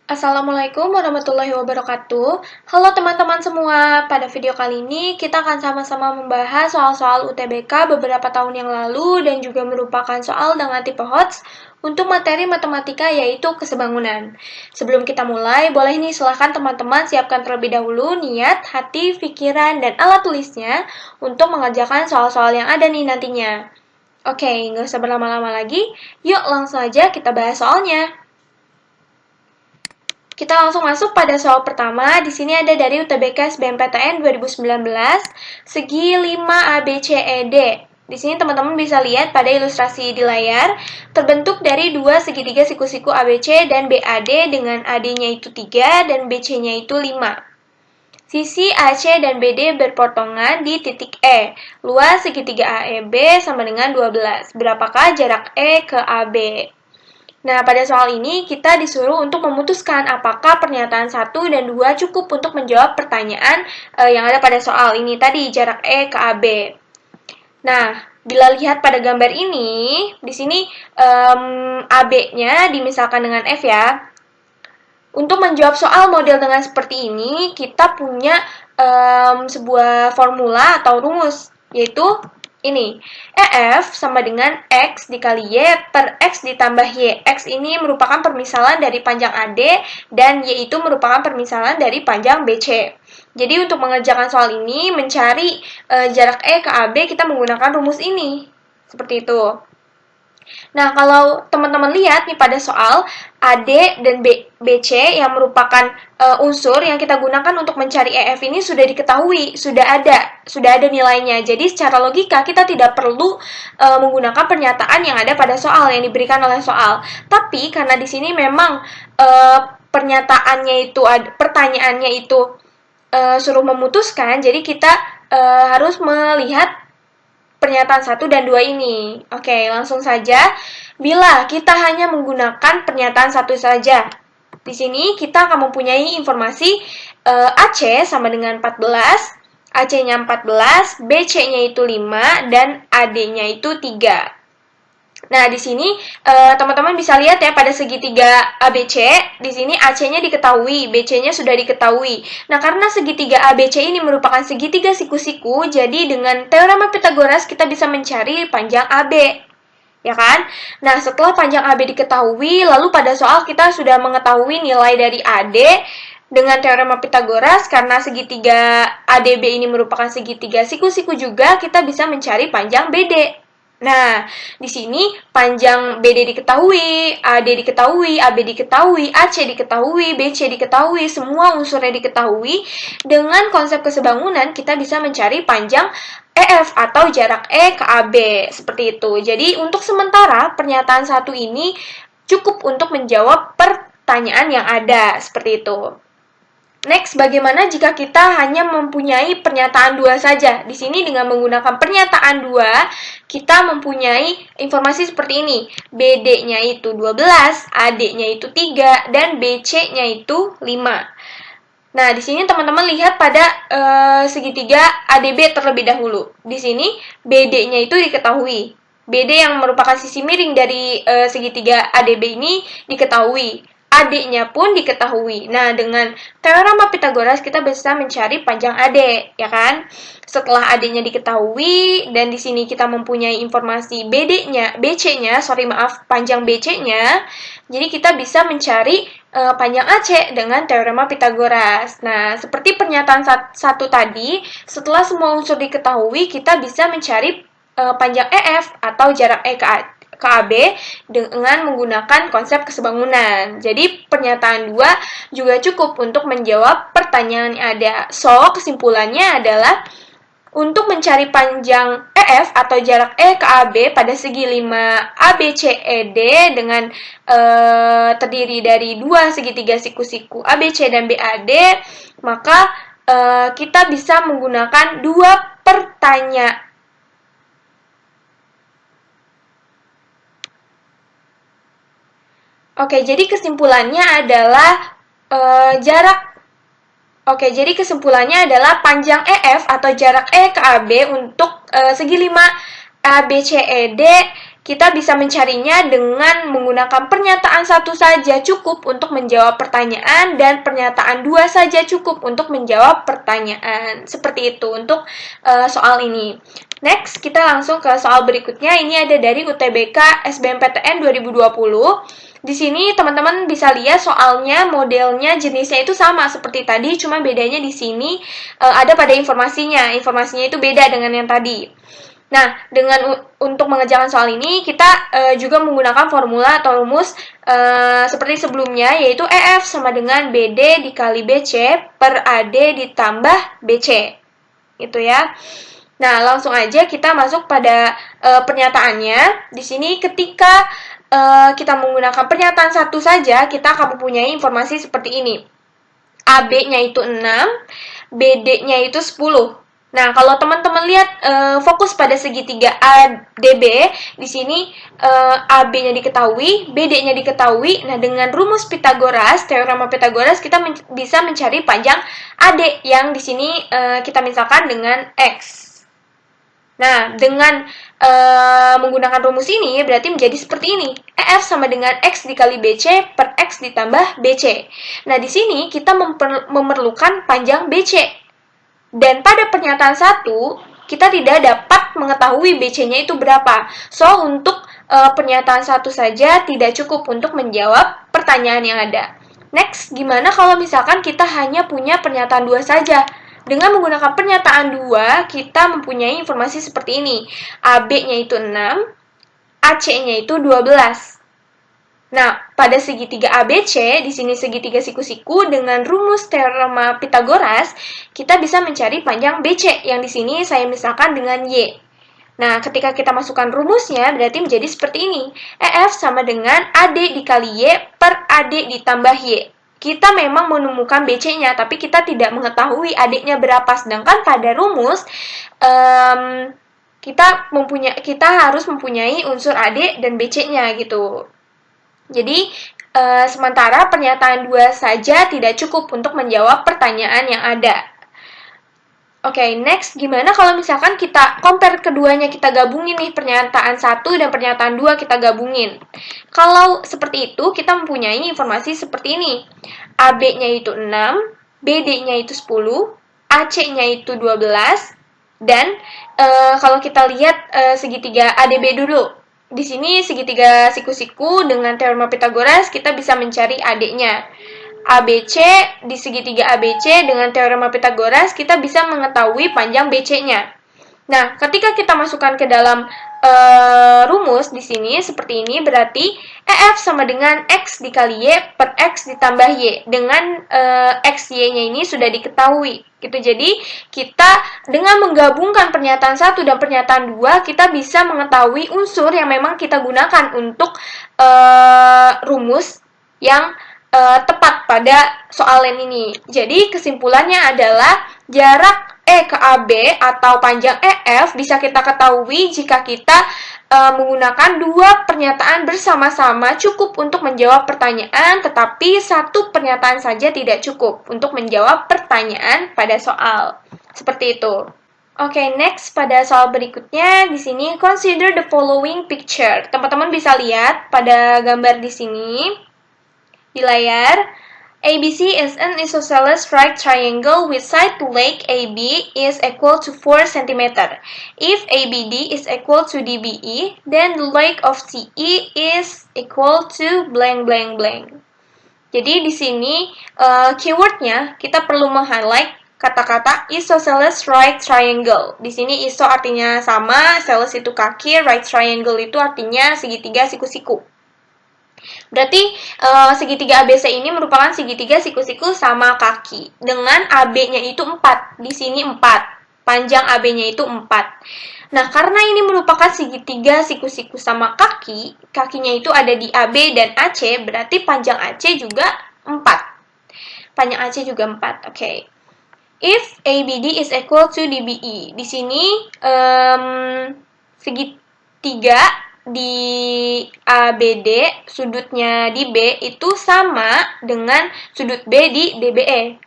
Assalamualaikum warahmatullahi wabarakatuh. Halo teman-teman semua, pada video kali ini kita akan sama-sama membahas soal-soal UTBK beberapa tahun yang lalu dan juga merupakan soal dengan tipe HOTS untuk materi matematika yaitu kesebangunan. Sebelum kita mulai, boleh nih silahkan teman-teman siapkan terlebih dahulu niat, hati, pikiran, dan alat tulisnya untuk mengerjakan soal-soal yang ada nih nantinya. Oke, nggak usah berlama-lama lagi, yuk langsung aja kita bahas soalnya. Kita langsung masuk pada soal pertama. Di sini ada dari UTBK SBMPTN 2019, segi 5 ABCED. Di sini teman-teman bisa lihat pada ilustrasi di layar, terbentuk dari dua segitiga siku-siku ABC dan BAD dengan AD-nya itu 3 dan BC-nya itu 5. Sisi AC dan BD berpotongan di titik E. Luas segitiga AEB sama dengan 12. Berapakah jarak E ke AB? Nah, pada soal ini kita disuruh untuk memutuskan apakah pernyataan 1 dan 2 cukup untuk menjawab pertanyaan yang ada pada soal ini tadi, jarak E ke AB. Nah, bila lihat pada gambar ini, di sini AB-nya dimisalkan dengan F ya. Untuk menjawab soal model dengan seperti ini, kita punya sebuah formula atau rumus, yaitu ini, EF sama dengan X dikali Y per X ditambah Y. X ini merupakan permisalan dari panjang AD dan Y itu merupakan permisalan dari panjang BC. Jadi untuk mengerjakan soal ini, mencari jarak E ke AB, kita menggunakan rumus ini. Seperti itu. Nah, kalau teman-teman lihat nih pada soal AD dan BC yang merupakan unsur yang kita gunakan untuk mencari EF ini sudah diketahui, sudah ada nilainya. Jadi secara logika kita tidak perlu menggunakan pernyataan yang ada pada soal yang diberikan oleh soal. Tapi karena di sini memang pertanyaannya itu suruh memutuskan, jadi kita harus melihat pernyataan 1 dan 2 ini. Oke, langsung saja. Bila kita hanya menggunakan pernyataan 1 saja, di sini kita akan mempunyai informasi AC sama dengan 14, AC-nya 14, BC-nya itu 5, dan AD-nya itu 3. Nah, di sini teman-teman bisa lihat ya pada segitiga ABC, di sini AC-nya diketahui, BC-nya sudah diketahui. Nah, karena segitiga ABC ini merupakan segitiga siku-siku, jadi dengan teorema Pythagoras kita bisa mencari panjang AB. Ya kan? Nah, setelah panjang AB diketahui, lalu pada soal kita sudah mengetahui nilai dari AD dengan teorema Pythagoras, karena segitiga ADB ini merupakan segitiga siku-siku juga, kita bisa mencari panjang BD. Nah, di sini panjang BD diketahui, AD diketahui, AB diketahui, AC diketahui, BC diketahui, semua unsurnya diketahui. Dengan konsep kesebangunan, kita bisa mencari panjang EF atau jarak E ke AB, seperti itu. Jadi, untuk sementara, pernyataan 1 ini cukup untuk menjawab pertanyaan yang ada, seperti itu. Next, bagaimana jika kita hanya mempunyai pernyataan 2 saja? Di sini dengan menggunakan pernyataan 2, kita mempunyai informasi seperti ini. BD-nya itu 12, AD-nya itu 3, dan BC-nya itu 5. Nah, di sini teman-teman lihat pada segitiga ADB terlebih dahulu. Di sini BD-nya itu diketahui. BD yang merupakan sisi miring dari segitiga ADB ini diketahui. AD-nya pun diketahui. Nah, dengan teorema Pythagoras kita bisa mencari panjang AD, ya kan? Setelah AD-nya diketahui dan di sini kita mempunyai informasi panjang BC-nya. Jadi kita bisa mencari panjang AC dengan teorema Pythagoras. Nah, seperti pernyataan 1 tadi, setelah semua unsur diketahui, kita bisa mencari panjang EF atau jarak E ke AB dengan menggunakan konsep kesebangunan. Jadi, pernyataan 2 juga cukup untuk menjawab pertanyaan yang ada. So, kesimpulannya adalah untuk mencari panjang EF atau jarak E ke AB pada segi 5 ABCED dengan terdiri dari 2 segitiga siku-siku ABC dan BAD, maka kita bisa menggunakan 2 pertanyaan Oke, jadi kesimpulannya adalah jadi kesimpulannya adalah panjang EF atau jarak E ke AB untuk segi 5 ABCED kita bisa mencarinya dengan menggunakan pernyataan satu saja cukup untuk menjawab pertanyaan dan pernyataan dua saja cukup untuk menjawab pertanyaan. Seperti itu untuk soal ini. Next, kita langsung ke soal berikutnya. Ini ada dari UTBK SBMPTN 2020. Di sini teman-teman bisa lihat soalnya, modelnya, jenisnya itu sama seperti tadi, cuma bedanya di sini ada pada informasinya. Informasinya itu beda dengan yang tadi. Nah, untuk mengerjakan soal ini kita juga menggunakan formula atau rumus seperti sebelumnya, yaitu EF sama dengan BD dikali BC per AD ditambah BC. Gitu ya. Nah, langsung aja kita masuk pada pernyataannya. Di sini ketika kita menggunakan pernyataan satu saja, kita akan mempunyai informasi seperti ini. AB-nya itu 6, BD-nya itu 10. Nah, kalau teman-teman lihat fokus pada segitiga ADB, di sini AB-nya diketahui, BD-nya diketahui. Nah, dengan rumus Pitagoras, teorema Pitagoras, kita bisa mencari panjang AD yang di sini kita misalkan dengan X. Nah, dengan menggunakan rumus ini berarti menjadi seperti ini. EF sama dengan X dikali BC per X ditambah BC. Nah, di sini kita memerlukan panjang BC. Dan pada pernyataan satu, kita tidak dapat mengetahui BC-nya itu berapa. So, untuk pernyataan satu saja tidak cukup untuk menjawab pertanyaan yang ada. Next, gimana kalau misalkan kita hanya punya pernyataan dua saja? Dengan menggunakan pernyataan 2, kita mempunyai informasi seperti ini. AB-nya itu 6, AC-nya itu 12. Nah, pada segitiga ABC, di sini segitiga siku-siku, dengan rumus teorema Pitagoras, kita bisa mencari panjang BC, yang di sini saya misalkan dengan Y. Nah, ketika kita masukkan rumusnya, berarti menjadi seperti ini. EF sama dengan AD dikali Y per AD ditambah Y. Kita memang menemukan BC-nya, tapi kita tidak mengetahui AD-nya berapa. Sedangkan pada rumus, kita harus mempunyai unsur AD dan BC-nya gitu. Jadi, sementara pernyataan 2 saja tidak cukup untuk menjawab pertanyaan yang ada. Oke, next, gimana kalau misalkan kita compare keduanya, kita gabungin nih pernyataan 1 dan pernyataan 2 kita gabungin. Kalau seperti itu, kita mempunyai informasi seperti ini. AB-nya itu 6, BD-nya itu 10, AC-nya itu 12, dan kalau kita lihat segitiga ADB dulu. Di sini segitiga siku-siku dengan teorema Pitagoras, kita bisa mencari AD-nya. ABC, di segitiga ABC dengan teorema Pitagoras, kita bisa mengetahui panjang BC-nya. Nah, ketika kita masukkan ke dalam rumus di sini seperti ini, berarti EF sama dengan X dikali Y per X ditambah Y. Dengan X, Y-nya ini sudah diketahui. Gitu. Jadi, kita dengan menggabungkan pernyataan 1 dan pernyataan 2, kita bisa mengetahui unsur yang memang kita gunakan untuk rumus yang tepat pada soal ini. Jadi, kesimpulannya adalah jarak E ke AB atau panjang EF bisa kita ketahui jika kita menggunakan dua pernyataan bersama-sama cukup untuk menjawab pertanyaan, tetapi satu pernyataan saja tidak cukup untuk menjawab pertanyaan pada soal. Seperti itu. Oke, next pada soal berikutnya di sini consider the following picture. Teman-teman bisa lihat pada gambar di sini di layar. ABC is an isosceles right triangle with side leg AB is equal to 4 cm. If ABD is equal to DBE, then the leg of CE is equal to blank blank blank. Jadi di sini keywordnya kita perlu meng-highlight kata-kata isosceles right triangle. Di sini iso artinya sama, celes itu kaki, right triangle itu artinya segitiga siku-siku. Berarti segitiga ABC ini merupakan segitiga siku-siku sama kaki. Dengan AB-nya itu 4. Di sini 4. Panjang AB-nya itu 4. Nah, karena ini merupakan segitiga siku-siku sama kaki, kakinya itu ada di AB dan AC, berarti panjang AC juga 4. Panjang AC juga 4. Oke. If ABD is equal to DBE. Di sini segitiga di ABD, sudutnya di B itu sama dengan sudut B di DBE.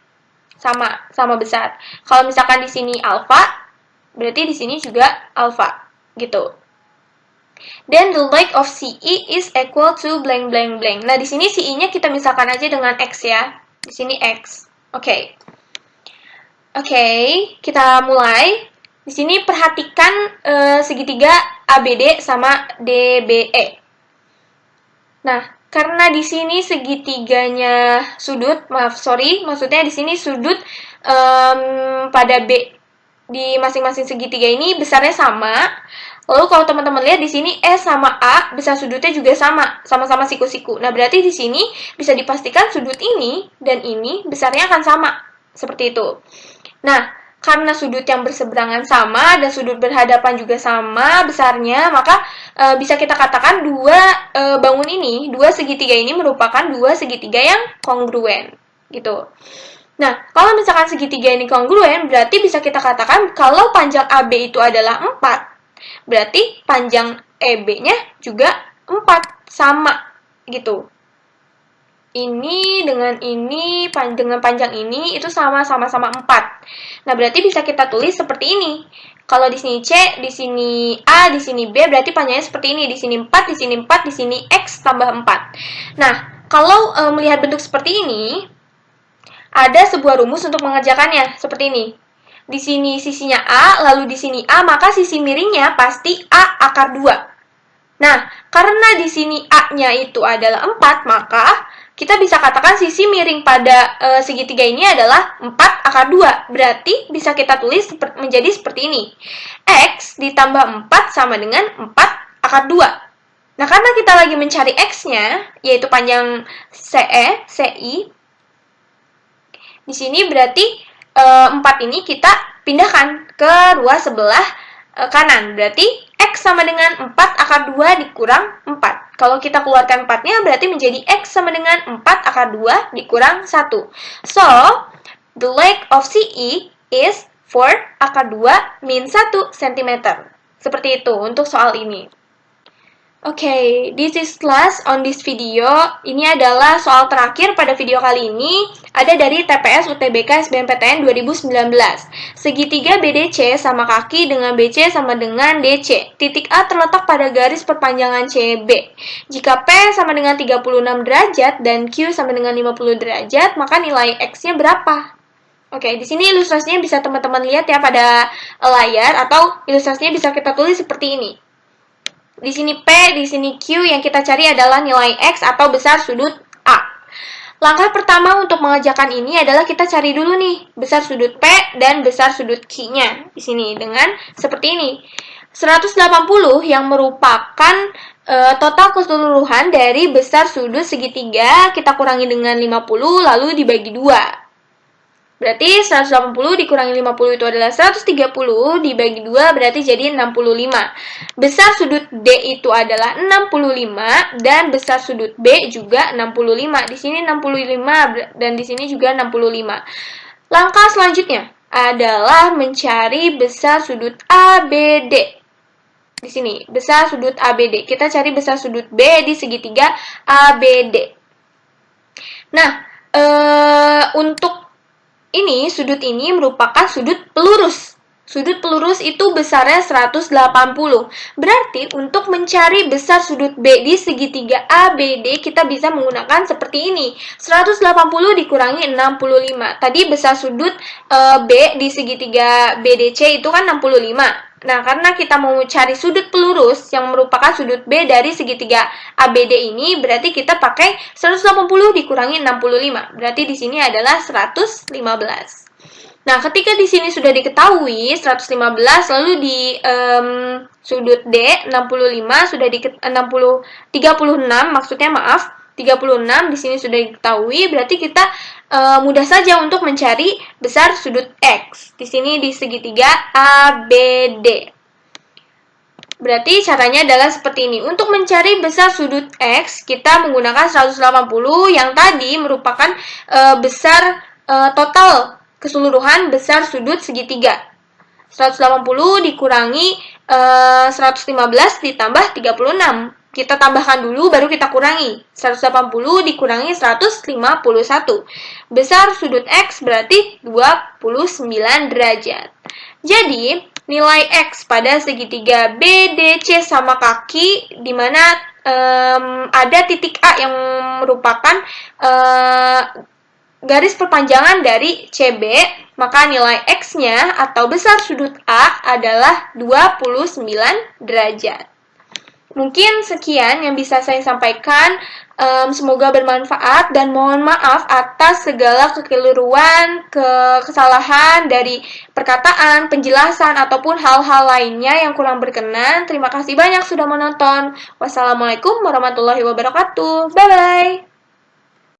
Sama besar. Kalau misalkan di sini alfa, berarti di sini juga alfa, gitu. Then the leg of CE is equal to blank blank blank. Nah, di sini CE-nya kita misalkan aja dengan X ya. Di sini X. Oke, kita mulai. Di sini perhatikan segitiga ABD sama DBE. Nah, karena di sini segitiganya sudut, maksudnya di sini sudut pada B di masing-masing segitiga ini besarnya sama. Lalu kalau teman-teman lihat di sini E sama A besar sudutnya juga sama-sama siku-siku. Nah, berarti di sini bisa dipastikan sudut ini dan ini besarnya akan sama. Seperti itu. Nah, karena sudut yang berseberangan sama dan sudut berhadapan juga sama besarnya, maka bisa kita katakan dua segitiga ini merupakan dua segitiga yang kongruen, gitu. Nah, kalau misalkan segitiga ini kongruen, berarti bisa kita katakan kalau panjang AB itu adalah 4, berarti panjang EB-nya juga 4, sama, gitu. Ini dengan panjang ini itu sama-sama 4. Nah, berarti bisa kita tulis seperti ini. Kalau di sini C, di sini A, di sini B, berarti panjangnya seperti ini. Di sini 4, di sini 4, di sini X tambah 4. Nah, kalau melihat bentuk seperti ini, ada sebuah rumus untuk mengerjakannya, seperti ini. Di sini sisinya A, lalu di sini A, maka sisi miringnya pasti A akar 2. Nah, karena di sini A-nya itu adalah 4, maka kita bisa katakan sisi miring pada segitiga ini adalah 4 akar 2. Berarti bisa kita tulis menjadi seperti ini. X ditambah 4 sama dengan 4 akar 2. Nah, karena kita lagi mencari X-nya, yaitu panjang CE, CI, di sini berarti 4 ini kita pindahkan ke ruas sebelah kanan. Berarti X sama dengan 4 akar 2 dikurang 4. Kalau kita keluarkan 4-nya, berarti menjadi X sama dengan 4 akar 2 dikurang 1. So, the length of CE is 4 akar 2 min 1 cm. Seperti itu untuk soal ini. Oke, this is last on this video. Ini adalah soal terakhir pada video kali ini. Ada dari TPS UTBK SBMPTN 2019. Segitiga BDC sama kaki dengan BC sama dengan DC. Titik A terletak pada garis perpanjangan CB. Jika P sama dengan 36 derajat dan Q sama dengan 50 derajat, maka nilai X-nya berapa? Oke, di sini ilustrasinya bisa teman-teman lihat ya pada layar, atau ilustrasinya bisa kita tulis seperti ini. Di sini P, di sini Q, yang kita cari adalah nilai X atau besar sudut A. Langkah pertama untuk mengerjakan ini adalah kita cari dulu nih besar sudut P dan besar sudut Q-nya. Di sini dengan seperti ini. 180 yang merupakan total keseluruhan dari besar sudut segitiga, kita kurangi dengan 50 lalu dibagi 2. Berarti 180 dikurangi 50 itu adalah 130, dibagi 2 berarti jadi 65. Besar sudut D itu adalah 65 dan besar sudut B juga 65. Di sini 65 dan di sini juga 65. Langkah selanjutnya adalah mencari besar sudut ABD. Di sini besar sudut ABD. Kita cari besar sudut B di segitiga ABD. Nah, untuk ini, sudut ini merupakan sudut pelurus. Sudut pelurus itu besarnya 180. Berarti untuk mencari besar sudut B di segitiga ABD, kita bisa menggunakan seperti ini. 180 dikurangi 65. Tadi besar sudut B di segitiga BDC itu kan 65. Nah, karena kita mau cari sudut pelurus yang merupakan sudut B dari segitiga ABD ini, berarti kita pakai 180 dikurangi 65. Berarti di sini adalah 115. Nah, ketika di sini sudah diketahui 115, lalu di sudut D 65 sudah 36 maksudnya 36 di sini sudah diketahui, berarti kita mudah saja untuk mencari besar sudut X. Di sini di segitiga ABD. Berarti caranya adalah seperti ini. Untuk mencari besar sudut X, kita menggunakan 180 yang tadi merupakan besar total keseluruhan besar sudut segitiga. 180 dikurangi 115 ditambah 36. Kita tambahkan dulu, baru kita kurangi. 180 dikurangi 151. Besar sudut X berarti 29 derajat. Jadi, nilai X pada segitiga BDC sama kaki, di mana ada titik A yang merupakan garis perpanjangan dari CB, maka nilai X-nya atau besar sudut A adalah 29 derajat. Mungkin sekian yang bisa saya sampaikan. Semoga bermanfaat dan mohon maaf atas segala kekeliruan, kesalahan dari perkataan, penjelasan, ataupun hal-hal lainnya yang kurang berkenan. Terima kasih banyak sudah menonton. Wassalamualaikum warahmatullahi wabarakatuh. Bye-bye.